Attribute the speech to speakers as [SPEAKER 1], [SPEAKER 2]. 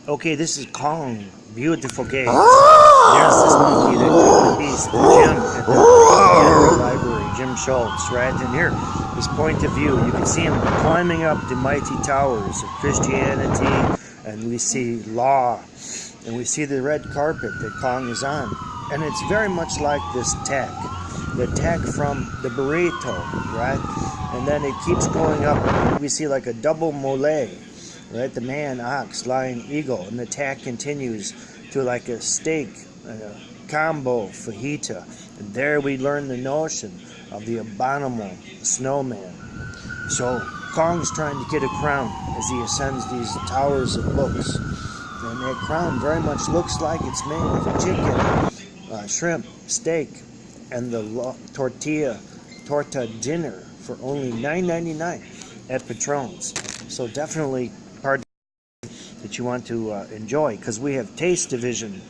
[SPEAKER 1] Okay, this is Kong. Beautiful gaze. There's this monkey that took the beast, Jim, at the Canterbury Library, Jim Schultz, right? And here, his point of view, you can see him climbing up the mighty towers of Christianity, and we see law, and we see the red carpet that Kong is on. And it's very much like this tack, the tack from the burrito, right? And then it keeps going up. We see like a double mole, right? The man, ox, lion, eagle, and the tack continues to like a steak, a combo, fajita. And there we learn the notion of the abominable snowman. So Kong's trying to get a crown as he ascends these towers of books. And that crown very much looks like it's made of chicken, shrimp, steak, and the torta dinner for only $9.99 at Patron's. So definitely part that you want to enjoy, because we have Taste Division